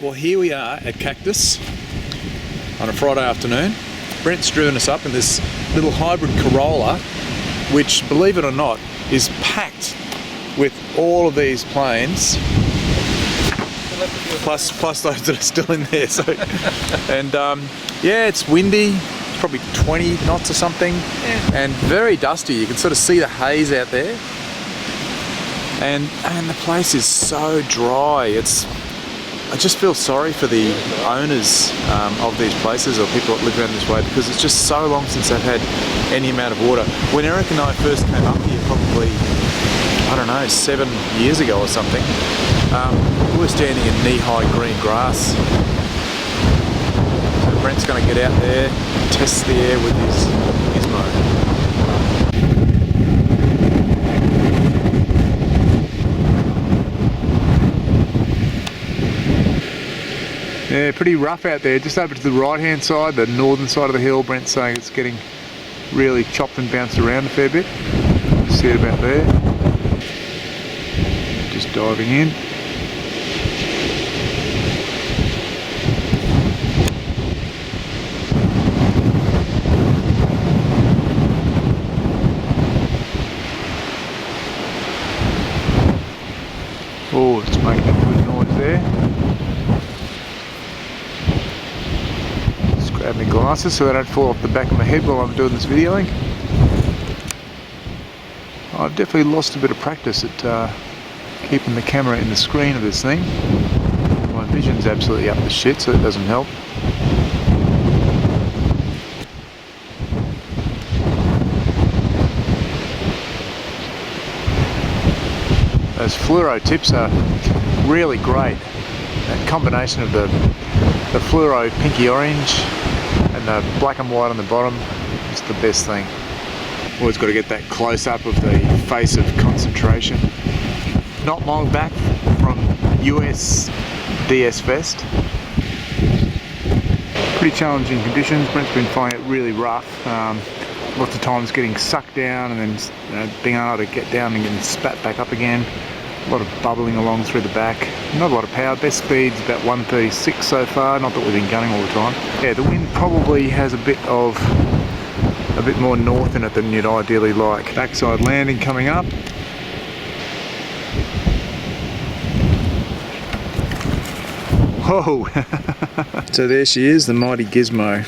Well, here we are at Cactus on a Friday afternoon. Brent's driven us up in this little hybrid Corolla, which, believe it or not, is packed with all of these planes, plus those that are still in there. So, and yeah, it's windy. It's probably 20 knots or something, and very dusty. You can sort of see the haze out there, and the place is so dry. I just feel sorry for the owners of these places, or people that live around this way, because it's just so long since they've had any amount of water. When Eric and I first came up here, probably, I don't know, 7 years ago or something, we were standing in knee-high green grass. So Brent's going to get out there and test the air with his gizmo. Yeah, pretty rough out there. Just over to the right hand side, the northern side of the hill, Brent's saying it's getting really chopped and bounced around a fair bit. See it about there. Just diving in. Oh, it's making a good noise there. Grab my glasses so they don't fall off the back of my head while I'm doing this videoing. I've definitely lost a bit of practice at keeping the camera in the screen of this thing. My vision's absolutely up the shit, so it doesn't help. Those fluoro tips are really great. That combination of the fluoro pinky orange and the black and white on the bottom is the best thing. Always got to get that close up of the face of concentration. Not long back from US DS Fest. Pretty challenging conditions. Brent's been finding it really rough. Lots of times getting sucked down and then being able to get down and getting spat back up again. A lot of bubbling along through the back. Not a lot of power. Best speed's about 136 so far. Not that we've been gunning all the time. Yeah, the wind probably has a bit more north in it than you'd ideally like. Backside landing coming up. Whoa! So there she is, the mighty Gizmo.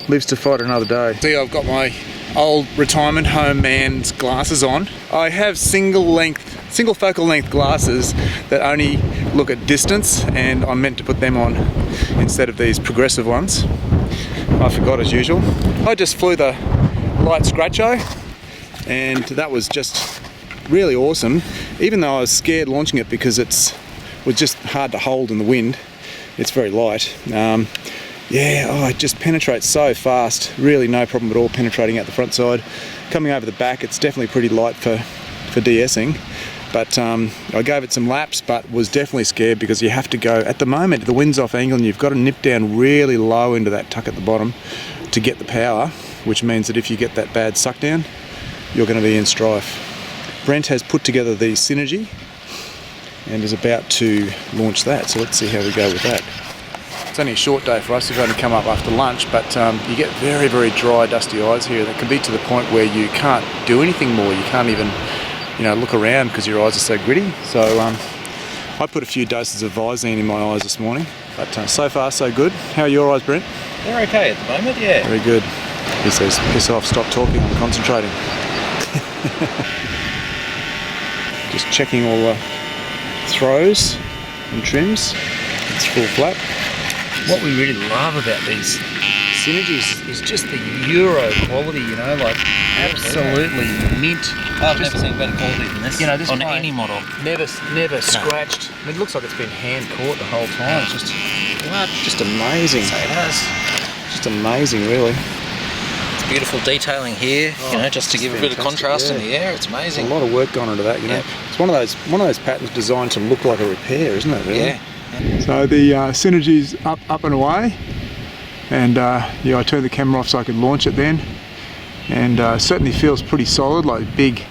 Lives to fight another day. See, I've got my old retirement home man's glasses on. I have single focal length glasses that only look at distance, and I'm meant to put them on instead of these progressive ones. I forgot as usual. I just flew the light Scratcho, and that was just really awesome, even though I was scared launching it because it was just hard to hold in the wind. It's very light. Yeah, it just penetrates so fast. Really no problem at all penetrating out the front side. Coming over the back, it's definitely pretty light for de-essing. But I gave it some laps, but was definitely scared because you have to go, at the moment, the wind's off angle and you've got to nip down really low into that tuck at the bottom to get the power, which means that if you get that bad suck down, you're going to be in strife. Brent has put together the Synergy and is about to launch that, so let's see how we go with that. It's only a short day for us. We've only come up after lunch, but you get very, very dry, dusty eyes here. That can be to the point where you can't do anything more. You can't even, look around because your eyes are so gritty. So I put a few doses of Visine in my eyes this morning, but so far so good. How are your eyes, Brent? They're okay at the moment, yeah. Very good. He says, piss off, stop talking, I'm concentrating. Just checking all the throws and trims. It's full flap. What we really love about these Synergies is just the Euro quality, like absolutely mint. I've never seen better quality than this, this on any model. Never scratched. I mean, it looks like it's been hand caught the whole time. It's just amazing. So it has. Just amazing, really. It's beautiful detailing here, just to give a bit of contrast in the air. It's amazing. A lot of work gone into that, It's one of those patterns designed to look like a repair, isn't it? Really? Yeah. So the Synergy's up and away, and I turned the camera off so I could launch it then, and certainly feels pretty solid, like big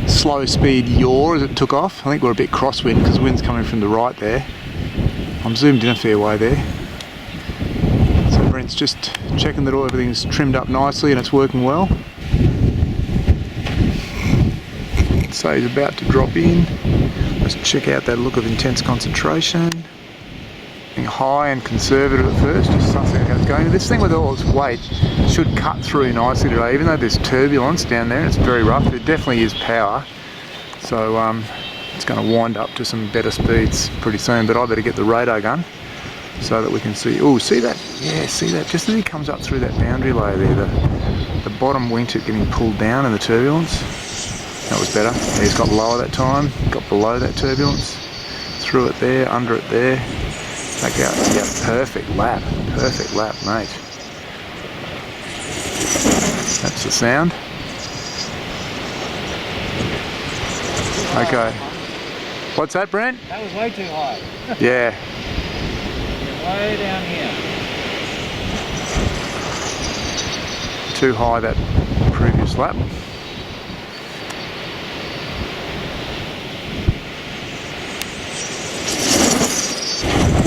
slow speed yaw as it took off. I think we're a bit crosswind because the wind's coming from the right there. I'm zoomed in a fair way there. So Brent's just checking that everything's trimmed up nicely and it's working well. So he's about to drop in. Let's check out that look of intense concentration. Being high and conservative at first, just sussing out how it's going. This thing with all its weight should cut through nicely today, even though there's turbulence down there and it's very rough. There definitely is power. So it's going to wind up to some better speeds pretty soon, but I better get the radar gun so that we can see. Oh, see that? Yeah, see that? Just as he comes up through that boundary layer there, the bottom wingtip getting pulled down in the turbulence. That was better. Yeah, he's got lower that time, got below that turbulence, through it there, under it there, back out. Yeah, perfect lap, mate. That's the sound. Okay. What's that, Brent? That was way too high. Yeah. Way down here. Too high that previous lap.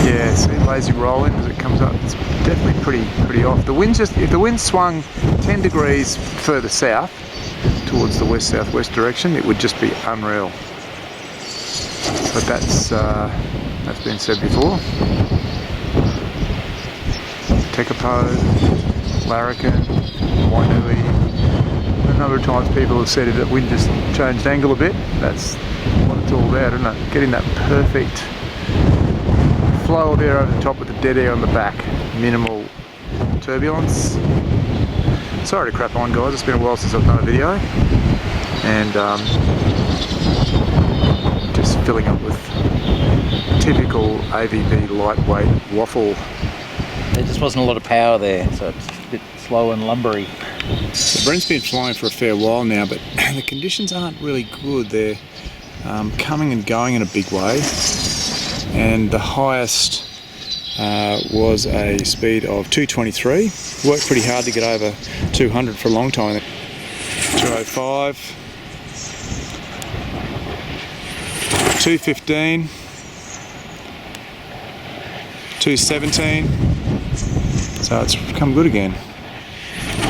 Yeah, see, lazy rolling as it comes up. It's definitely pretty off. The wind's just, if the wind swung 10 degrees further south towards the west-southwest direction, it would just be unreal. But that's been said before. Tekapo, Larrikin, Wainui. A number of times people have said that wind just changed angle a bit. That's what it's all about, isn't it? Getting that perfect flow of air over the top with the dead air on the back. Minimal turbulence. Sorry to crap on, guys, it's been a while since I've done a video. And just filling up with typical AvB lightweight waffle. There just wasn't a lot of power there, so it's a bit slow and lumbery. So Brent's been flying for a fair while now, but the conditions aren't really good. They're coming and going in a big way. And the highest was a speed of 223. Worked pretty hard to get over 200 for a long time. 205, 215, 217. So it's become good again.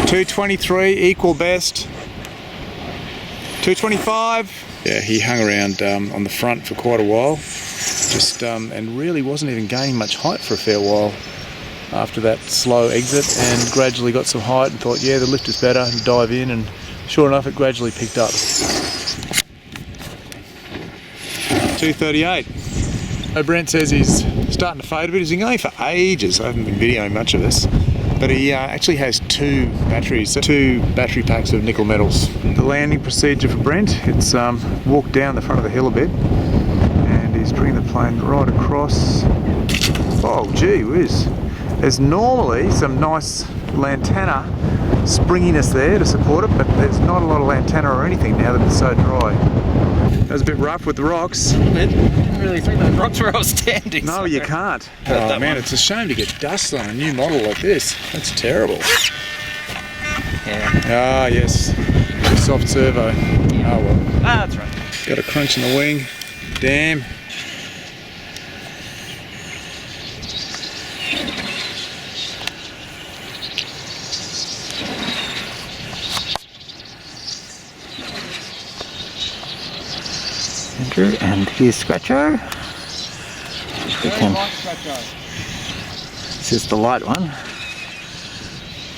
223 equal best. 225. Yeah, he hung around on the front for quite a while. Just and really wasn't even gaining much height for a fair while after that slow exit, and gradually got some height and thought, yeah, the lift is better, and dive in, and sure enough it gradually picked up. 238. So Brent says he's starting to fade a bit. He's been going for ages. I haven't been videoing much of this, but he actually has two battery packs of nickel metals. The landing procedure for Brent, it's walked down the front of the hill a bit, and he's bringing the plane right across. Oh gee whiz. There's normally some nice lantana springiness there to support it, but there's not a lot of lantana or anything now that it's so dry. That was a bit rough with the rocks. I didn't really think those rocks where I was standing. No, you can't. Oh man, it's a shame to get dust on a new model like this. That's terrible. Yeah. Ah yes, soft servo. Yeah. Oh well. Ah, that's right. Got a crunch in the wing. Damn. And here's Scratcho. If we can. This is the light one.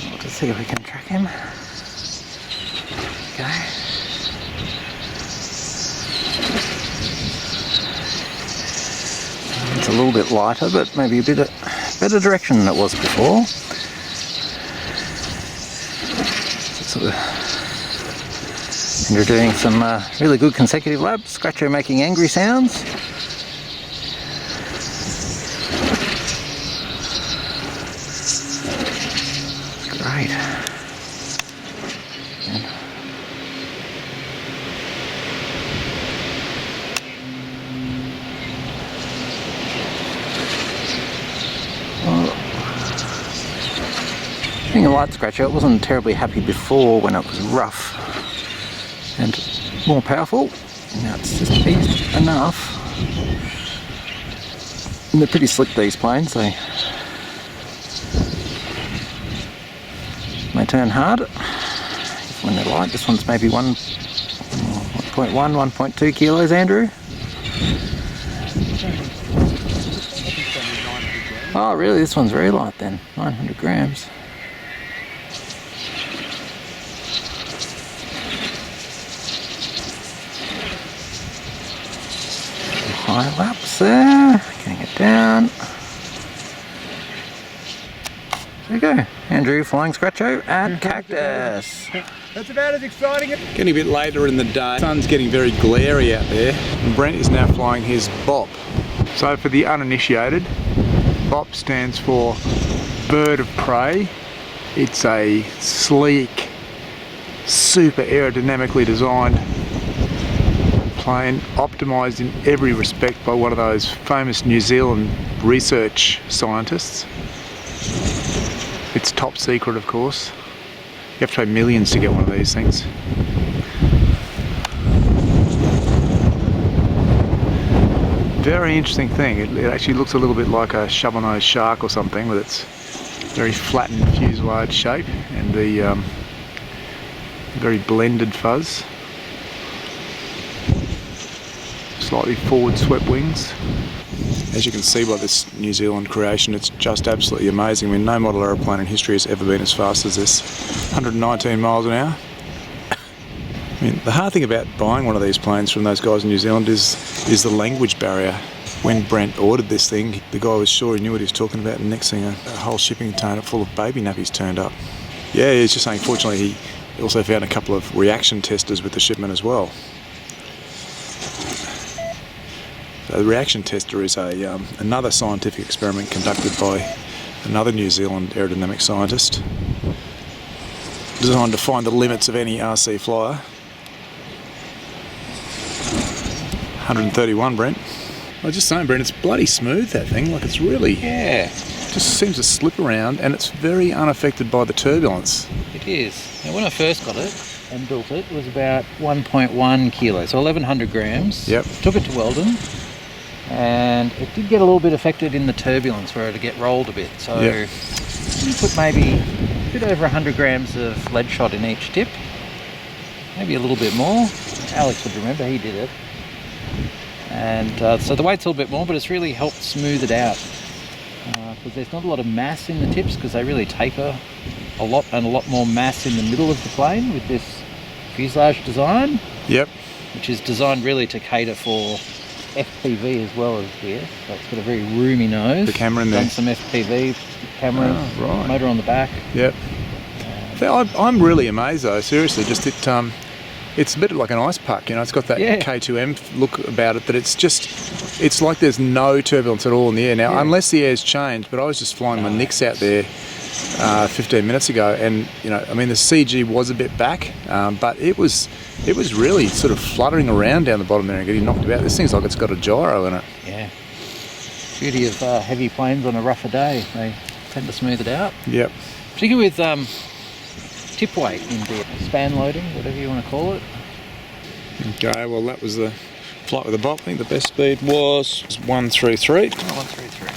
We'll just see if we can track him. Okay. It's a little bit lighter, but maybe a bit better direction than it was before. Sort of. And you're doing some really good consecutive laps. Scratcho making angry sounds. Great. Well, being a light Scratcho, it wasn't terribly happy before when it was rough and more powerful. Now it's just eased enough. And they're pretty slick, these planes. They turn hard when they're light. This one's maybe 1.1, 1.2 kilos, Andrew. Oh really, this one's very light then, 900 grams. High laps there, getting it down. There you go, Andrew flying Scratcho at Cactus. That's about as exciting. Getting a bit later in the day, the sun's getting very glary out there, and Brent is now flying his BOP. So for the uninitiated, BOP stands for Bird of Prey. It's a sleek, super aerodynamically designed plane, optimised in every respect by one of those famous New Zealand research scientists. It's top secret, of course. You have to pay millions to get one of these things. Very interesting thing. It actually looks a little bit like a shovel-nosed shark or something, with its very flattened fuselage shape and the very blended fuzz. Slightly forward swept wings. As you can see by this New Zealand creation, it's just absolutely amazing. I mean, no model aeroplane in history has ever been as fast as this. 119 miles an hour. I mean, the hard thing about buying one of these planes from those guys in New Zealand is the language barrier. When Brent ordered this thing, the guy was sure he knew what he was talking about, and next thing a whole shipping container full of baby nappies turned up. Yeah, he's just saying fortunately he also found a couple of reaction testers with the shipment as well. So the reaction tester is another scientific experiment conducted by another New Zealand aerodynamic scientist, designed to find the limits of any RC flyer. 131, Brent. I was just saying, Brent, it's bloody smooth, that thing. Like, it's really, Yeah, just seems to slip around, and it's very unaffected by the turbulence. it is. Now, when I first got it and built it, it was about 1.1 kilos, so 1100 grams. Yep. Took it to Weldon, and it did get a little bit affected in the turbulence where it get rolled a bit. So Yep. you put maybe a bit over 100 grams of lead shot in each tip, maybe a little bit more. Alex would remember, he did it. And so the weight's a little bit more, but it's really helped smooth it out. Because there's not a lot of mass in the tips, because they really taper a lot, and a lot more mass in the middle of the plane with this fuselage design. Yep. Which is designed really to cater for FPV as well as this. So it's got a very roomy nose. The camera in there. Done some FPV cameras, Oh, right. motor on the back. Yep. I'm really amazed though, seriously, just it's a bit like an ice puck, you know, it's got that Yeah. K2M look about it, but it's like there's no turbulence at all in the air. Now, Yeah. unless the air's changed, but I was just flying my Nix out there 15 minutes ago, and, you know, I mean, the CG was a bit back, but it was really sort of fluttering around down the bottom there and getting knocked about. This thing's like it's got a gyro in it. Yeah. Beauty of heavy planes on a rougher day. They tend to smooth it out. Yep. Particularly with tip weight into it. Span loading, whatever you want to call it. Okay, well, that was the flight with the BOP. I think the best speed was 133. 133.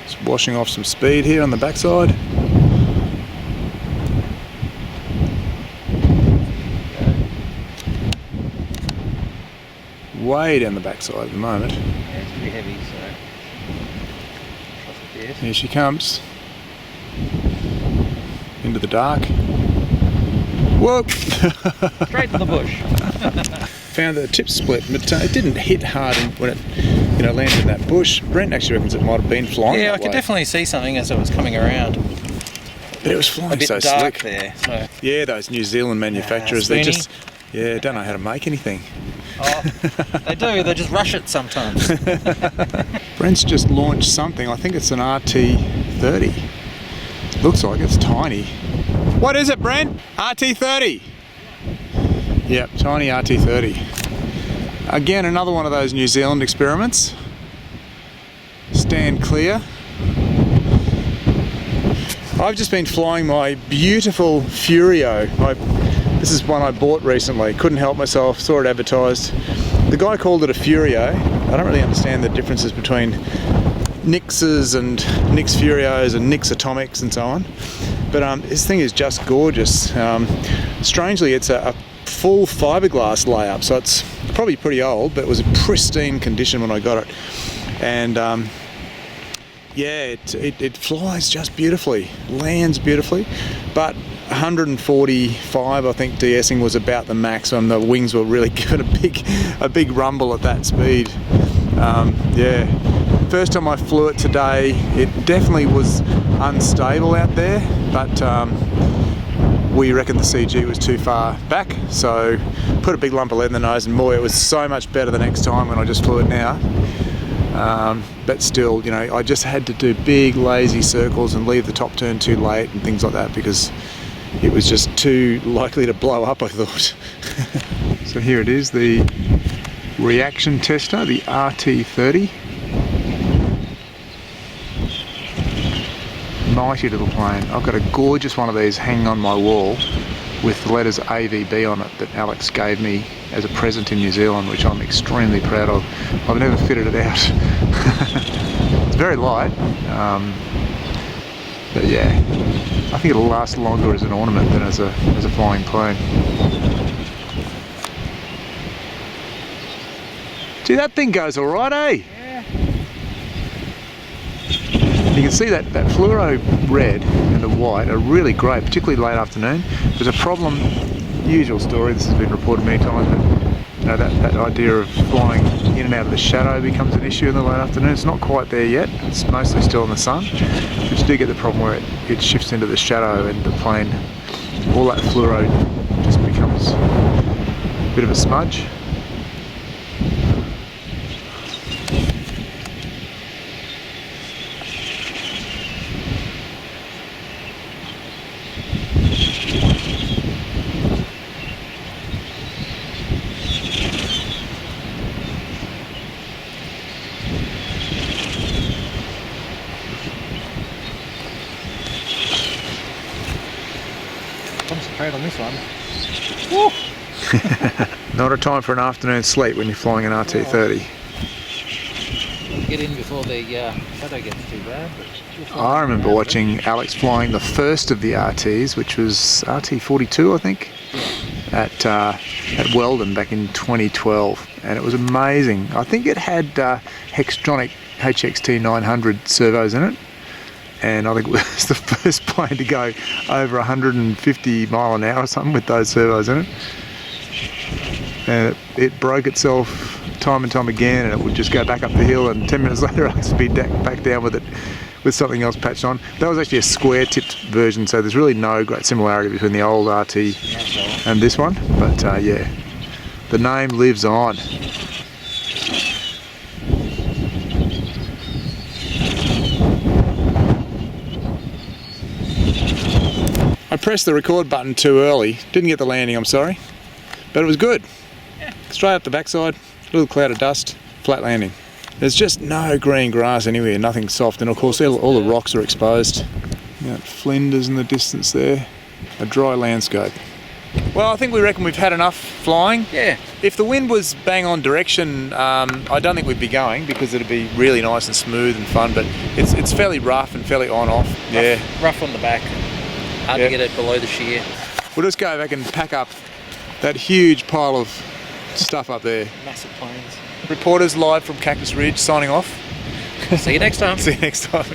Just washing off some speed here on the backside. Way down the backside at the moment. Yeah, it's pretty heavy, so trust it. Here she comes. Into the dark. Whoa! Straight to the bush. Found that the tip split, but it didn't hit hard when it, you know, landed in that bush. Brent actually reckons it might have been flying. Yeah, I that could way. definitely see something as it was coming around. But it was flying A bit so dark slick. there. So. Yeah, those New Zealand manufacturers, they spoony. just, don't know how to make anything. Oh, they do. They just rush it sometimes. Brent's just launched something. I think it's an RT30. Looks like it's tiny. What is it, Brent? RT30. Yep, tiny RT30. Again, another one of those New Zealand experiments. Stand clear. I've just been flying my beautiful Furio. This is one I bought recently. Couldn't help myself, saw it advertised. The guy called it a Furio. I don't really understand the differences between Nixes and Nix Furios and Nix Atomics and so on. But this thing is just gorgeous. Strangely, it's a full fiberglass layup, so it's probably pretty old, but it was in pristine condition when I got it. And yeah, it flies just beautifully, lands beautifully, but 145, I think de-essing was about the maximum. The wings were really given a big rumble at that speed. Yeah, first time I flew it today, it definitely was unstable out there, but we reckoned the CG was too far back, so put a big lump of lead in the nose, and boy, it was so much better the next time when I just flew it now. But still, you know, I just had to do big lazy circles and leave the top turn too late and things like that because it was just too likely to blow up, I thought. So here it is, the reaction tester, the RT30. Mighty little plane. I've got a gorgeous one of these hanging on my wall with the letters AvB on it that Alex gave me as a present in New Zealand, which I'm extremely proud of. I've never fitted it out. It's very light, but yeah, I think it'll last longer as an ornament than as a flying plane. Gee, that thing goes all right, eh? Yeah. You can see that fluoro red and the white are really great, particularly late afternoon. There's a problem, usual story, this has been reported many times, but you know, that idea of flying in and out of the shadow becomes an issue in the late afternoon. It's not quite there yet, it's mostly still in the sun, but you do get the problem where it shifts into the shadow and the plane, all that fluoro just becomes a bit of a smudge. Concentrate on this one. Not a time for an afternoon sleep when you're flying an RT30. Get in before the shadow gets too bad. But I remember watching Alex flying the first of the RTs, which was RT42, I think, at Weldon back in 2012, and it was amazing. I think it had Hextronic HXT 900 servos in it, and I think it was the first plane to go over 150 mile an hour or something with those servos in it. And it broke itself time and time again, and it would just go back up the hill, and 10 minutes later I could be back down with it with something else patched on. That was actually a square tipped version, so there's really no great similarity between the old RT and this one, but yeah, the name lives on. I pressed the record button too early, didn't get the landing, I'm sorry, but it was good. Straight up the backside, little cloud of dust, flat landing. There's just no green grass anywhere, nothing soft, and of course all the rocks are exposed. You know, Flinders in the distance there, a dry landscape. Well, I think we reckon we've had enough flying. yeah, If the wind was bang on direction, I don't think we'd be going because it'd be really nice and smooth and fun, but it's fairly rough and fairly on-off. Yeah. rough on the back. Hard Yeah. to get it below the shear. We'll just go back and pack up that huge pile of stuff up there. Massive planes. Reporters live from Cactus Ridge signing off. See you next time. See you next time.